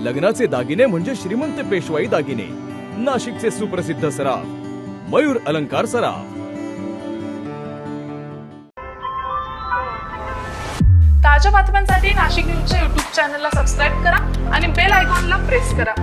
लग्नाचे दागिने म्हणजे श्रीमंत पेशवाई दागिने, नाशिकचे सुप्रसिद्ध सराफ मयूर अलंकार सराफ। ताज्या बातम्यांसाठी नाशिक न्यूजच्या YouTube चॅनलला सबस्क्राईब करा आणि बेल आयकॉनला प्रेस करा।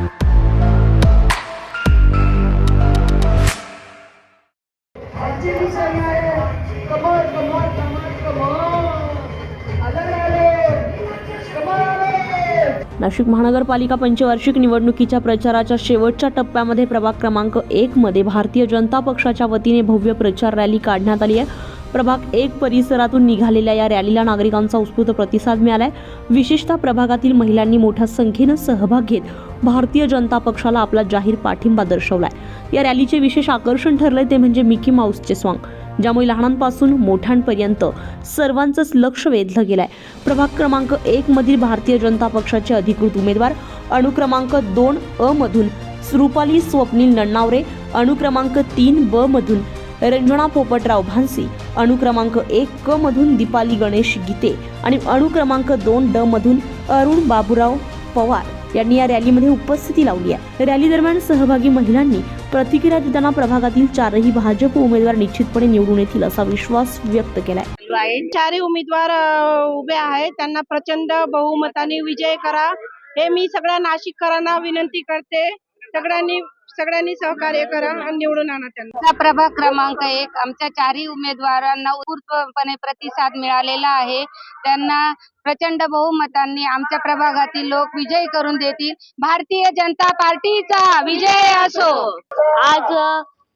नाशिक महानगरपालिका पंचवार्षिक निवडणुकीच्या प्रचाराच्या शेवटच्या टप्प्यामध्ये प्रभाग क्रमांक 1 मध्ये भारतीय जनता पक्षाच्या वतीने भव्य प्रचार रॅली काढण्यात आली आहे। प्रभाग 1 परिसरातून निघालेल्या या रॅलीला नागरिकांचा उत्स्फूर्त प्रतिसाद मिळालाय। विशेषतः प्रभागातील महिलांनी मोठ्या संख्येने सहभाग घेत भारतीय जनता पक्षाला आपला जाहीर पाठिंबा दर्शवलाय। या रॅलीचे विशेष आकर्षण ठरले ते म्हणजे मिकी माऊसचे सॉंग, ज्यामुळे लहानांपासून मोठ्यांपर्यंत सर्वांचंच लक्ष वेधलं गेलंय। प्रभाग क्रमांक 1 मधील भारतीय जनता पक्षाचे अधिकृत उमेदवार अनुक्रमांक 2 अ मधून रुपाली स्वप्नील नन्नावरे, अनुक्रमांक 3 ब मधून रंजना पोपटराव भानसी, अनुक्रमांक 1 क मधून दीपाली गणेश गीते आणि अनुक्रमांक 2 ड मधून अरुण बाबूराव पवार यांनी या रॅलीमध्ये उपस्थिती लावली आहे। रॅली दरम्यान सहभागी महिलांनी प्रतिक्रिया देताना प्रभागातील चारही भाजप उमेदवार निश्चितपणे निवडून येतील असा विश्वास व्यक्त केलाय। चारही उमेदवार उभे आहेत, त्यांना प्रचंड बहुमताने विजय करा हे मी सगळ्या नाशिककरांना विनंती करते। सगळ्यांनी सहकार्य करा आणि निवडून आणा त्यांना। प्रभाग क्रमांक 1 आमच्या चारही उमेदवारांना उत्स्फूर्तपणे प्रतिसाद मिळालेला आहे। त्यांना प्रचंड बहुमतांनी आमच्या प्रभागातील लोक विजयी करून देतील। भारतीय जनता पार्टीचा विजय असो। आज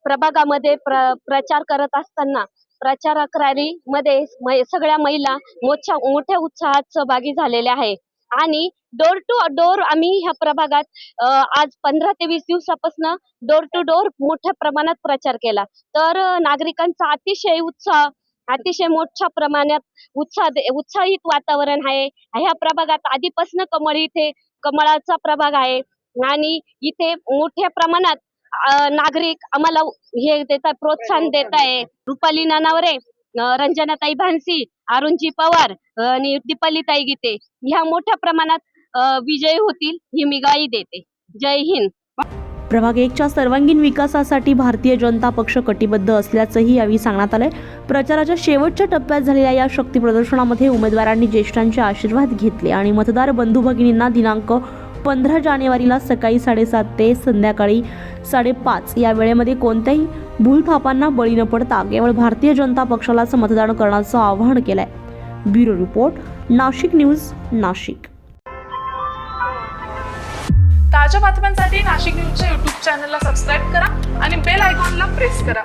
प्रभागामध्ये प्रचार करत असताना प्रचारक रॅली मध्ये सगळ्या महिला मोठ्या उत्साहात सहभागी झालेल्या आहे आणि डोर टू डोर आम्ही ह्या प्रभागात आज 15 ते 20 दिवसापासून डोर टू डोर मोठ्या प्रमाणात प्रचार केला। तर नागरिकांचा अतिशय मोठ्या प्रमाणात उत्साहित वातावरण आहे। ह्या प्रभागात आधीपासून कमळाचा प्रभाग आहे आणि इथे मोठ्या प्रमाणात नागरिक आम्हाला हे देतात, प्रोत्साहन देत आहे। रुपाली नन्नावरे, रंजनाताई भानसी, अरुणजी पवार आणि दीपालीताई गीते ह्या मोठ्या प्रमाणात विजयी होतील ही मी ग्वाही देते। जय हिंद। प्रभाग 1च्या सर्वांगीण विकासासाठी भारतीय जनता पक्ष कटिबद्ध असल्याचंही यावेळी सांगण्यात आलंय। प्रचाराच्या शेवटच्या टप्प्यात झालेल्या या शक्ती प्रदर्शनामध्ये उमेदवारांनी ज्येष्ठांचे आशीर्वाद घेतले आणि मतदार बंधू भगिनींना दिनांक 15 जानेवारीला सकाळी 7:30 ते संध्याकाळी 5:30 या वेळेमध्ये कोणत्याही भूलथापांना बळी न पडता केवळ भारतीय जनता पक्षालाच मतदान करण्याचं आवाहन केलंय। Bureau report, Nashik news, Nashik. ताज्या बातम्यांसाठी नाशिक न्यूजच्या YouTube चॅनलला सबस्क्राईब करा आणि बेल आयकॉनला प्रेस करा।